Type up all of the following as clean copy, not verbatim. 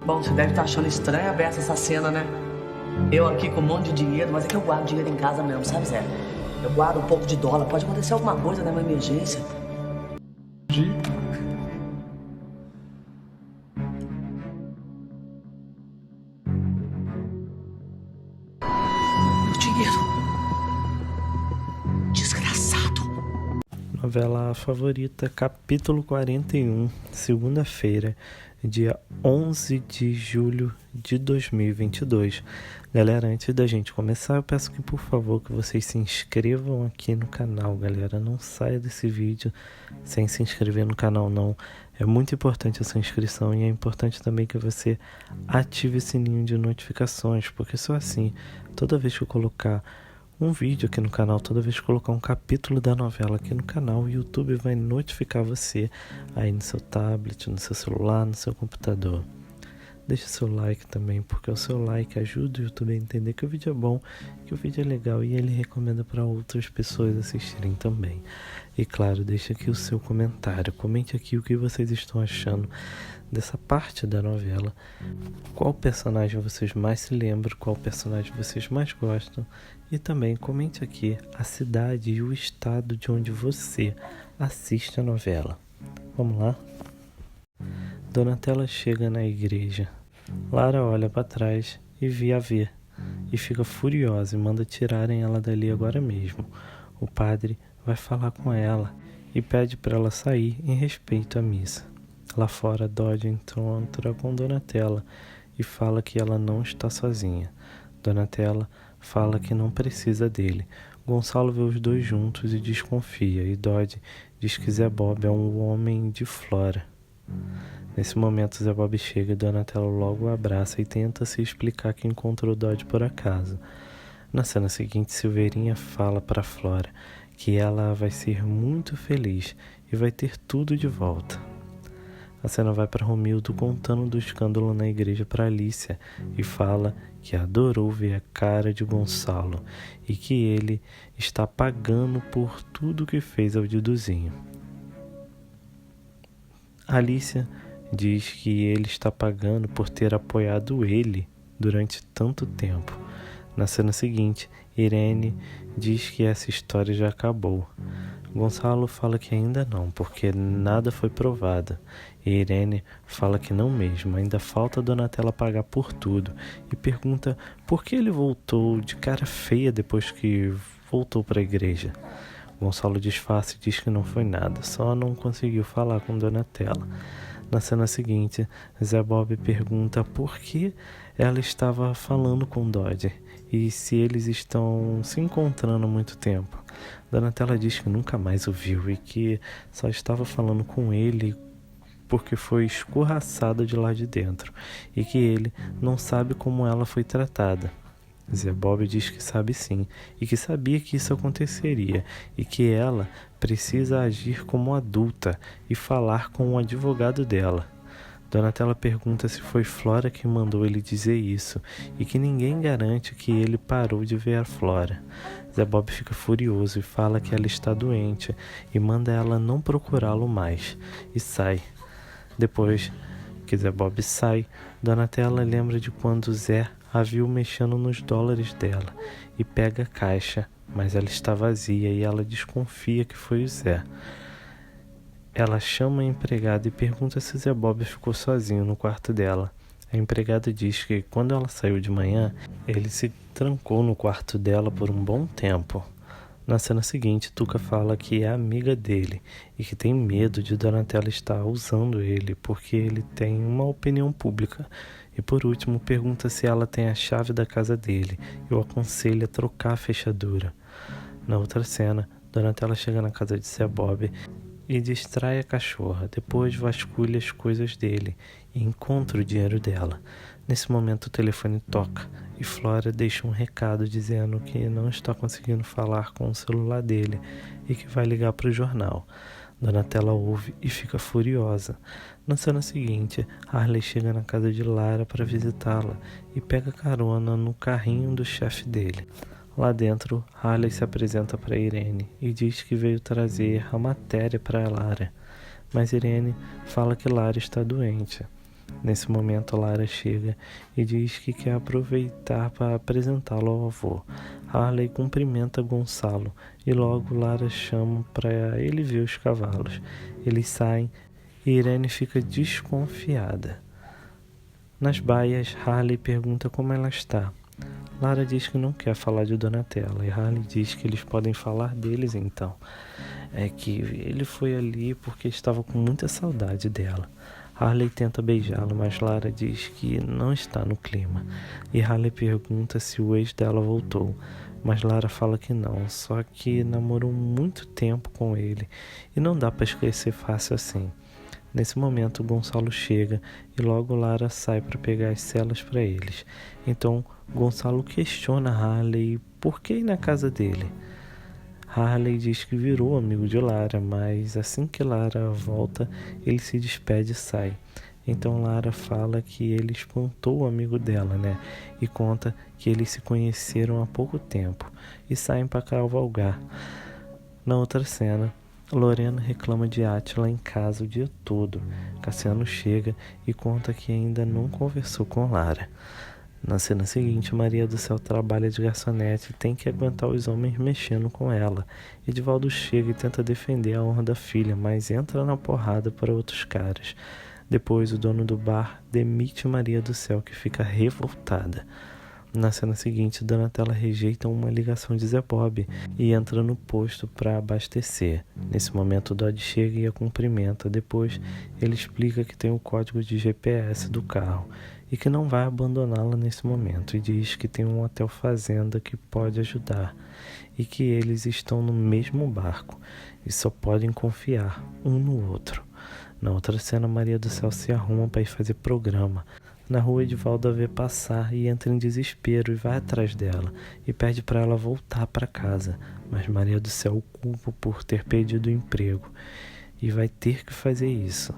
Bom, você deve estar achando estranha a beça essa cena, né? Eu aqui com um monte de dinheiro, mas é que eu guardo dinheiro em casa mesmo, sabe, Zé? Eu guardo um pouco de dólar, pode acontecer alguma coisa, né? Uma emergência. Meu dinheiro! Desgraçado! Novela favorita, capítulo 41, segunda-feira, dia 11 de julho de 2022. Galera, antes da gente começar, eu peço que, por favor, que vocês se inscrevam aqui no canal, galera. Não saia desse vídeo sem se inscrever no canal, não. É muito importante essa inscrição e é importante também que você ative o sininho de notificações, porque só assim, toda vez que eu colocar um vídeo aqui no canal, toda vez que colocar um capítulo da novela aqui no canal, o YouTube vai notificar você aí no seu tablet, no seu celular, no seu computador. Deixa seu like também, porque o seu like ajuda o YouTube a entender que o vídeo é bom, que o vídeo é legal e ele recomenda para outras pessoas assistirem também. E claro, deixa aqui o seu comentário, comente aqui o que vocês estão achando dessa parte da novela. Qual personagem vocês mais se lembram, qual personagem vocês mais gostam. E também comente aqui a cidade e o estado de onde você assiste a novela. Vamos lá? Donatella chega na igreja. Lara olha para trás e vê e fica furiosa e manda tirarem ela dali agora mesmo. O padre vai falar com ela e pede para ela sair em respeito à missa. Lá fora, Dodge encontra com Donatella e fala que ela não está sozinha. Donatella fala que não precisa dele. Gonçalo vê os dois juntos e desconfia, e Dodge diz que Zé Bob é um homem de Flora. Nesse momento, Zé Bob chega e Donatella logo o abraça e tenta se explicar que encontrou Dodge por acaso. Na cena seguinte, Silveirinha fala para Flora que ela vai ser muito feliz e vai ter tudo de volta. A cena vai para Romildo contando do escândalo na igreja para Alicia e fala que adorou ver a cara de Gonçalo e que ele está pagando por tudo que fez ao Diduzinho. Alicia diz que ele está pagando por ter apoiado ele durante tanto tempo. Na cena seguinte, Irene diz que essa história já acabou. Gonçalo fala que ainda não, porque nada foi provado. E Irene fala que não mesmo, ainda falta Donatella pagar por tudo. E pergunta por que ele voltou de cara feia depois que voltou para a igreja. Gonçalo disfarça e diz que não foi nada, só não conseguiu falar com Donatella. Na cena seguinte, Zé Bob pergunta por que ela estava falando com Dodge e se eles estão se encontrando há muito tempo. Donatella diz que nunca mais o viu e que só estava falando com ele porque foi escorraçada de lá de dentro e que ele não sabe como ela foi tratada. Zé Bob diz que sabe sim, e que sabia que isso aconteceria, e que ela precisa agir como adulta e falar com o advogado dela. Donatella pergunta se foi Flora que mandou ele dizer isso, e que ninguém garante que ele parou de ver a Flora. Zé Bob fica furioso e fala que ela está doente, e manda ela não procurá-lo mais, e sai. Depois que Zé Bob sai, Donatella lembra de quando Zé a viu mexendo nos dólares dela e pega a caixa, mas ela está vazia e ela desconfia que foi o Zé. Ela chama a empregada e pergunta se Zé Bob ficou sozinho no quarto dela. A empregada diz que quando ela saiu de manhã, ele se trancou no quarto dela por um bom tempo. Na cena seguinte, Tuca fala que é amiga dele e que tem medo de Donatella estar usando ele porque ele tem uma opinião pública. E por último, pergunta se ela tem a chave da casa dele e o aconselha a trocar a fechadura. Na outra cena, Donatella chega na casa de Zé Bob e distrai a cachorra. Depois vasculha as coisas dele e encontra o dinheiro dela. Nesse momento o telefone toca e Flora deixa um recado dizendo que não está conseguindo falar com o celular dele e que vai ligar para o jornal. Donatella ouve e fica furiosa. Na cena seguinte, Harley chega na casa de Lara para visitá-la e pega carona no carrinho do chefe dele. Lá dentro, Harley se apresenta para Irene e diz que veio trazer a matéria para Lara. Mas Irene fala que Lara está doente. Nesse momento, Lara chega e diz que quer aproveitar para apresentá-lo ao avô. Harley cumprimenta Gonçalo e logo Lara chama para ele ver os cavalos. Eles saem e Irene fica desconfiada. Nas baias, Harley pergunta como ela está. Lara diz que não quer falar de Donatella e Harley diz que eles podem falar deles então. É que ele foi ali porque estava com muita saudade dela. Harley tenta beijá-la, mas Lara diz que não está no clima. E Harley pergunta se o ex dela voltou, mas Lara fala que não, só que namorou muito tempo com ele e não dá para esquecer fácil assim. Nesse momento, Gonçalo chega e logo Lara sai para pegar as celas para eles. Então, Gonçalo questiona Harley por que ir na casa dele. Harley diz que virou amigo de Lara, mas assim que Lara volta, ele se despede e sai. Então Lara fala que ele espantou o amigo dela, né? E conta que eles se conheceram há pouco tempo e saem para cavalgar. Na outra cena, Lorena reclama de Átila em casa o dia todo. Cassiano chega e conta que ainda não conversou com Lara. Na cena seguinte, Maria do Céu trabalha de garçonete e tem que aguentar os homens mexendo com ela. Edivaldo chega e tenta defender a honra da filha, mas entra na porrada para outros caras. Depois, o dono do bar demite Maria do Céu, que fica revoltada. Na cena seguinte, Donatella rejeita uma ligação de Zé Bob e entra no posto para abastecer. Nesse momento, Dodge chega e a cumprimenta. Depois, ele explica que tem o código de GPS do carro e que não vai abandoná-la nesse momento, e diz que tem um hotel fazenda que pode ajudar e que eles estão no mesmo barco e só podem confiar um no outro. Na outra cena, Maria do Céu se arruma para ir fazer programa. Na rua, Edivaldo a vê passar e entra em desespero e vai atrás dela e pede para ela voltar para casa, mas Maria do Céu o culpa por ter perdido o emprego e vai ter que fazer isso.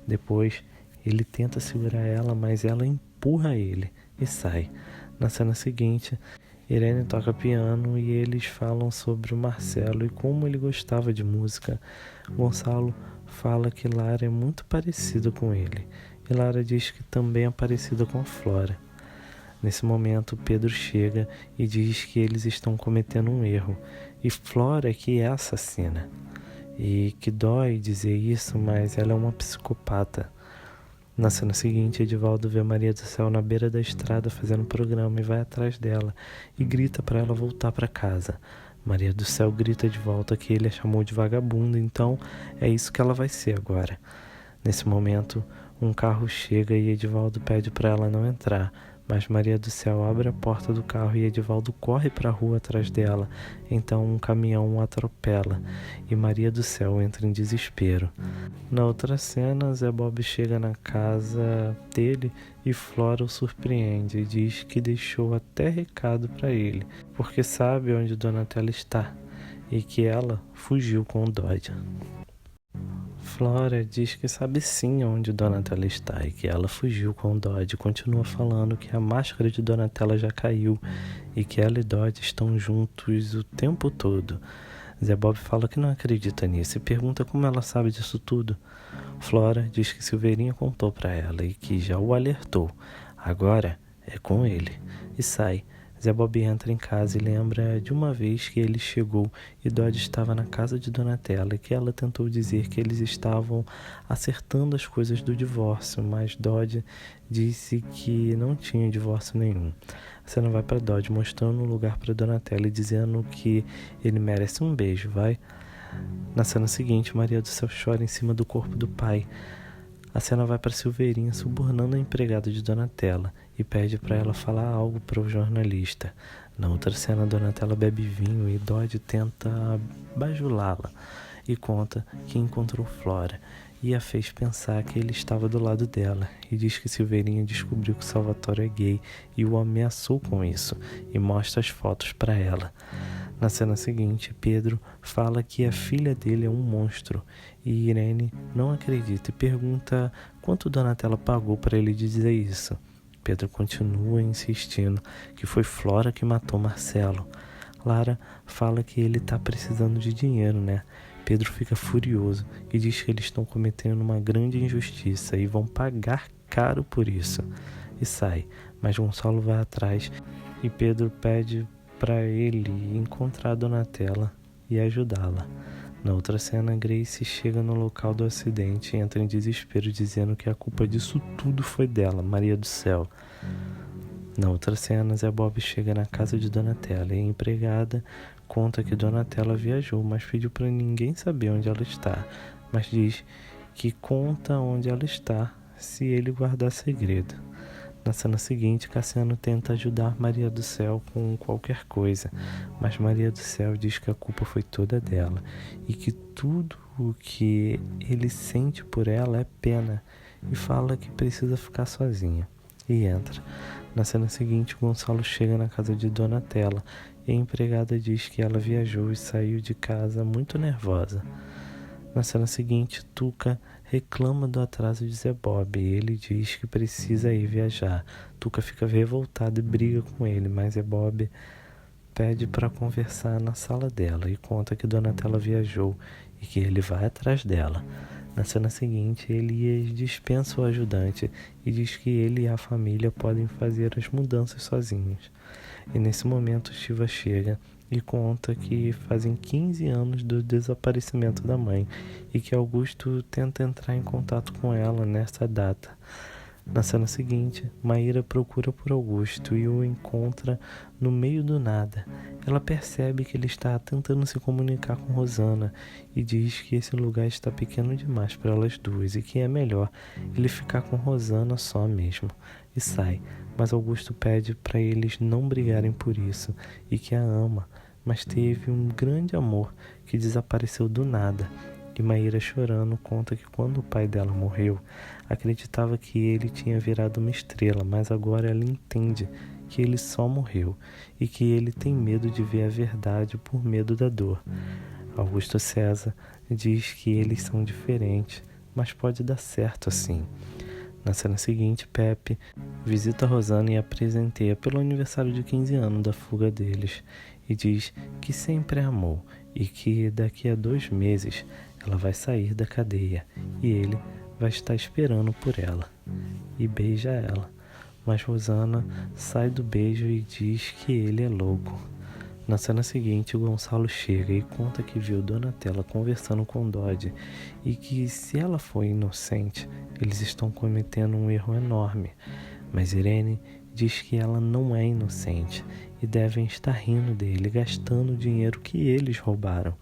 Depois, ele tenta segurar ela, mas ela empurra ele e sai. Na cena seguinte, Irene toca piano e eles falam sobre o Marcelo e como ele gostava de música. Gonçalo fala que Lara é muito parecida com ele e Lara diz que também é parecida com a Flora. Nesse momento, Pedro chega e diz que eles estão cometendo um erro e Flora que é a assassina. E que dói dizer isso, mas ela é uma psicopata. Na cena seguinte, Edivaldo vê Maria do Céu na beira da estrada fazendo programa e vai atrás dela e grita para ela voltar para casa. Maria do Céu grita de volta que ele a chamou de vagabunda, então é isso que ela vai ser agora. Nesse momento, um carro chega e Edivaldo pede para ela não entrar, mas Maria do Céu abre a porta do carro e Edivaldo corre para a rua atrás dela. Então um caminhão o atropela e Maria do Céu entra em desespero. Na outra cena, Zé Bob chega na casa dele e Flora o surpreende e diz que deixou até recado para ele, porque sabe onde Donatella está e que ela fugiu com o Dodge. Flora diz que sabe sim onde Donatella está e que ela fugiu com o Dodge e continua falando que a máscara de Donatella já caiu e que ela e Dodge estão juntos o tempo todo. Zé Bob fala que não acredita nisso e pergunta como ela sabe disso tudo. Flora diz que Silveirinha contou para ela e que já o alertou. Agora é com ele. E sai. Zé Bob entra em casa e lembra de uma vez que ele chegou e Dodge estava na casa de Donatella e que ela tentou dizer que eles estavam acertando as coisas do divórcio, mas Dodge disse que não tinha divórcio nenhum. A cena vai para Dodge mostrando um lugar para Donatella e dizendo que ele merece um beijo, vai? Na cena seguinte, Maria do Céu chora em cima do corpo do pai. A cena vai para Silveirinha subornando a empregada de Donatella e pede para ela falar algo para o jornalista. Na outra cena, Donatella bebe vinho e Dodge tenta bajulá-la e conta que encontrou Flora e a fez pensar que ele estava do lado dela e diz que Silveirinha descobriu que Salvatore é gay e o ameaçou com isso e mostra as fotos para ela. Na cena seguinte, Pedro fala que a filha dele é um monstro e Irene não acredita e pergunta quanto Donatella pagou para ele dizer isso. Pedro continua insistindo que foi Flora que matou Marcelo. Lara fala que ele está precisando de dinheiro, né? Pedro fica furioso e diz que eles estão cometendo uma grande injustiça e vão pagar caro por isso. E sai, mas Gonçalo vai atrás e Pedro pede para ele encontrar Donatella e ajudá-la. Na outra cena, Grace chega no local do acidente e entra em desespero, dizendo que a culpa disso tudo foi dela, Maria do Céu. Na outra cena, Zé Bob chega na casa de Donatella e a empregada conta que Donatella viajou, mas pediu para ninguém saber onde ela está, mas diz que conta onde ela está se ele guardar segredo. Na cena seguinte, Cassiano tenta ajudar Maria do Céu com qualquer coisa, mas Maria do Céu diz que a culpa foi toda dela e que tudo o que ele sente por ela é pena e fala que precisa ficar sozinha. E entra. Na cena seguinte, Gonçalo chega na casa de Donatella e a empregada diz que ela viajou e saiu de casa muito nervosa. Na cena seguinte, Tuca reclama do atraso de Zé Bob e ele diz que precisa ir viajar. Tuca fica revoltado e briga com ele, mas Zé Bob pede para conversar na sala dela e conta que Donatella viajou e que ele vai atrás dela. Na cena seguinte, Elias dispensa o ajudante e diz que ele e a família podem fazer as mudanças sozinhos. E nesse momento, Shiva chega e conta que fazem 15 anos do desaparecimento da mãe e que Augusto tenta entrar em contato com ela nessa data. Na cena seguinte, Maíra procura por Augusto e o encontra no meio do nada. Ela percebe que ele está tentando se comunicar com Rosana e diz que esse lugar está pequeno demais para elas duas e que é melhor ele ficar com Rosana só mesmo. E sai, mas Augusto pede para eles não brigarem por isso e que a ama, mas teve um grande amor que desapareceu do nada. E Maíra, chorando, conta que quando o pai dela morreu, acreditava que ele tinha virado uma estrela, mas agora ela entende que ele só morreu e que ele tem medo de ver a verdade por medo da dor. Augusto César diz que eles são diferentes, mas pode dar certo assim. Na cena seguinte, Pepe visita Rosana e a presenteia pelo aniversário de 15 anos da fuga deles e diz que sempre a amou e que daqui a 2 meses ela vai sair da cadeia e ele vai estar esperando por ela e beija ela. Mas Rosana sai do beijo e diz que ele é louco. Na cena seguinte, o Gonçalo chega e conta que viu Donatella conversando com Dodge e que se ela foi inocente, eles estão cometendo um erro enorme. Mas Irene diz que ela não é inocente e devem estar rindo dele, gastando o dinheiro que eles roubaram.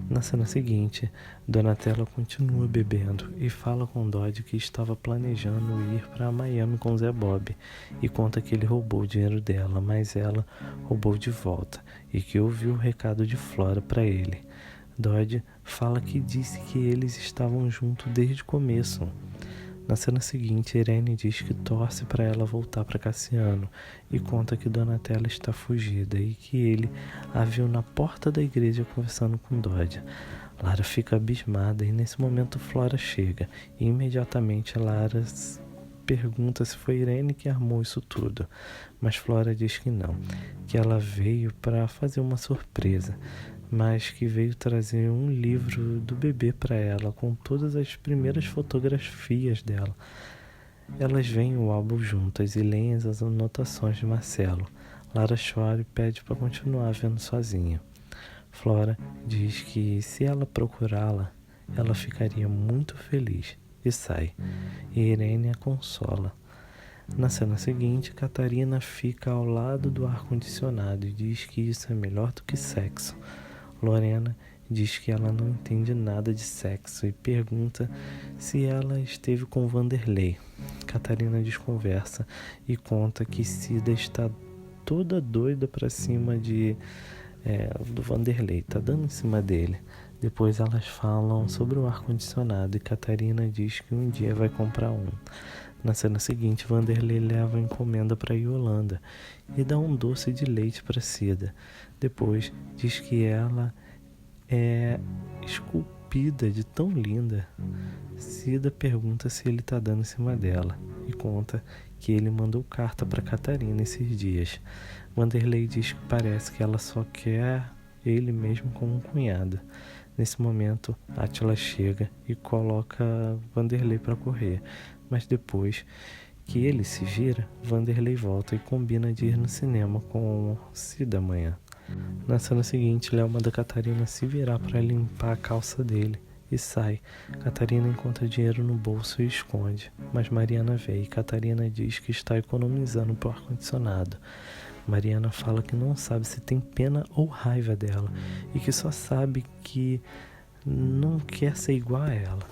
Na cena seguinte, Donatella continua bebendo e fala com Dodge que estava planejando ir para Miami com Zé Bob e conta que ele roubou o dinheiro dela, mas ela roubou de volta e que ouviu o recado de Flora para ele. Dodge fala que disse que eles estavam juntos desde o começo. Na cena seguinte, Irene diz que torce para ela voltar para Cassiano e conta que Donatella está fugida e que ele a viu na porta da igreja conversando com Dodge. Lara fica abismada e nesse momento Flora chega e imediatamente Lara pergunta se foi Irene que armou isso tudo, mas Flora diz que não, que ela veio para fazer uma surpresa, mas que veio trazer um livro do bebê para ela, com todas as primeiras fotografias dela. Elas veem o álbum juntas e leem as anotações de Marcelo. Lara chora e pede para continuar vendo sozinha. Flora diz que se ela procurá-la, ela ficaria muito feliz e sai. E Irene a consola. Na cena seguinte, Catarina fica ao lado do ar-condicionado e diz que isso é melhor do que sexo. Lorena diz que ela não entende nada de sexo e pergunta se ela esteve com Vanderlei. Catarina desconversa e conta que Cida está toda doida pra cima do Vanderlei, tá dando em cima dele. Depois elas falam sobre o ar-condicionado e Catarina diz que um dia vai comprar um. Na cena seguinte, Vanderlei leva a encomenda para Yolanda e dá um doce de leite para Cida. Depois diz que ela é esculpida de tão linda. Cida pergunta se ele está dando em cima dela e conta que ele mandou carta para Catarina esses dias. Vanderlei diz que parece que ela só quer ele mesmo como um cunhado. Nesse momento, Átila chega e coloca Vanderlei para correr. mas depois que ele se vira, Vanderlei volta e combina de ir no cinema com Cida amanhã. Na cena seguinte, Léo manda Catarina se virar para limpar a calça dele e sai. Catarina encontra dinheiro no bolso e esconde, mas Mariana vê e Catarina diz que está economizando para o ar-condicionado. Mariana fala que não sabe se tem pena ou raiva dela e que só sabe que não quer ser igual a ela.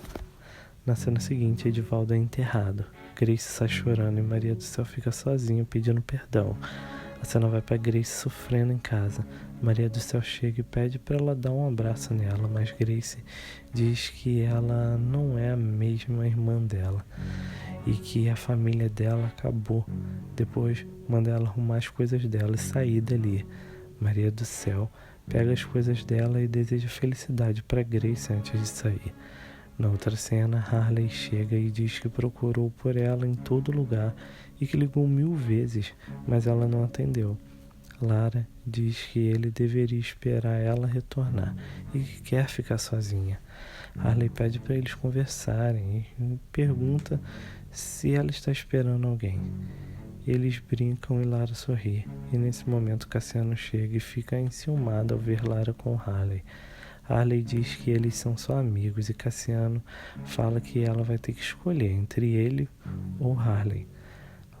Na cena seguinte, Edivaldo é enterrado. Grace sai chorando e Maria do Céu fica sozinha pedindo perdão. A cena vai para Grace sofrendo em casa. Maria do Céu chega e pede para ela dar um abraço nela, mas Grace diz que ela não é a mesma irmã dela e que a família dela acabou. Depois manda ela arrumar as coisas dela e sair dali. Maria do Céu pega as coisas dela e deseja felicidade para Grace antes de sair. Na outra cena, Harley chega e diz que procurou por ela em todo lugar e que ligou 1000 vezes, mas ela não atendeu. Lara diz que ele deveria esperar ela retornar e que quer ficar sozinha. Harley pede para eles conversarem e pergunta se ela está esperando alguém. Eles brincam e Lara sorri, e nesse momento Cassiano chega e fica enciumado ao ver Lara com Harley. Harley diz que eles são só amigos e Cassiano fala que ela vai ter que escolher entre ele ou Harley.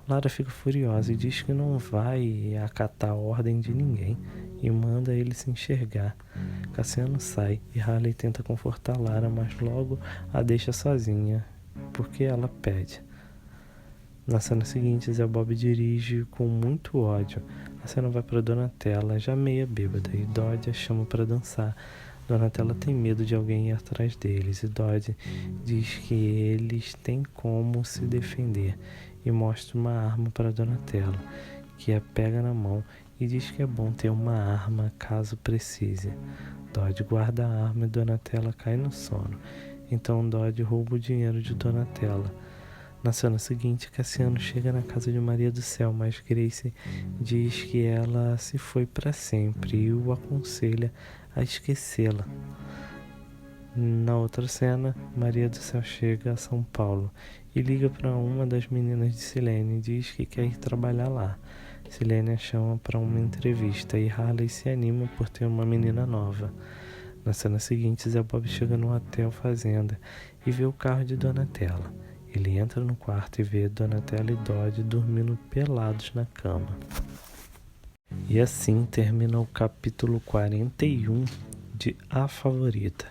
Lara fica furiosa e diz que não vai acatar a ordem de ninguém e manda ele se enxergar. Cassiano sai e Harley tenta confortar Lara, mas logo a deixa sozinha porque ela pede. Na cena seguinte, Zé Bob dirige com muito ódio. A cena vai para Donatella, já meia bêbada, e Dodge a chama para dançar. Donatella tem medo de alguém ir atrás deles e Dodge diz que eles têm como se defender e mostra uma arma para Donatella, que a pega na mão e diz que é bom ter uma arma caso precise. Dodge guarda a arma e Donatella cai no sono. Então Dodge rouba o dinheiro de Donatella. Na cena seguinte, Cassiano chega na casa de Maria do Céu, mas Grace diz que ela se foi para sempre e o aconselha a esquecê-la. Na outra cena, Maria do Céu chega a São Paulo e liga para uma das meninas de Silene e diz que quer ir trabalhar lá. Silene a chama para uma entrevista e Harley se anima por ter uma menina nova. Na cena seguinte, Zé Bob chega no hotel fazenda e vê o carro de Donatella. Ele entra no quarto e vê Donatella e Dodge dormindo pelados na cama. E assim termina o capítulo 41 de A Favorita.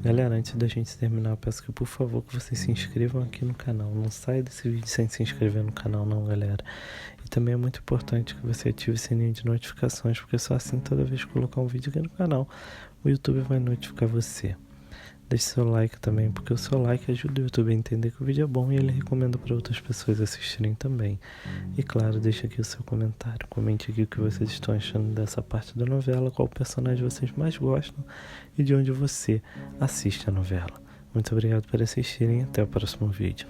Galera, antes da gente terminar, eu peço que por favor que vocês se inscrevam aqui no canal. Não saia desse vídeo sem se inscrever no canal não, galera. E também é muito importante que você ative o sininho de notificações, porque só assim toda vez que colocar um vídeo aqui no canal, o YouTube vai notificar você. Deixe seu like também, porque o seu like ajuda o YouTube a entender que o vídeo é bom e ele recomenda para outras pessoas assistirem também. E claro, deixe aqui o seu comentário. Comente aqui o que vocês estão achando dessa parte da novela, qual personagem vocês mais gostam e de onde você assiste a novela. Muito obrigado por assistirem e até o próximo vídeo.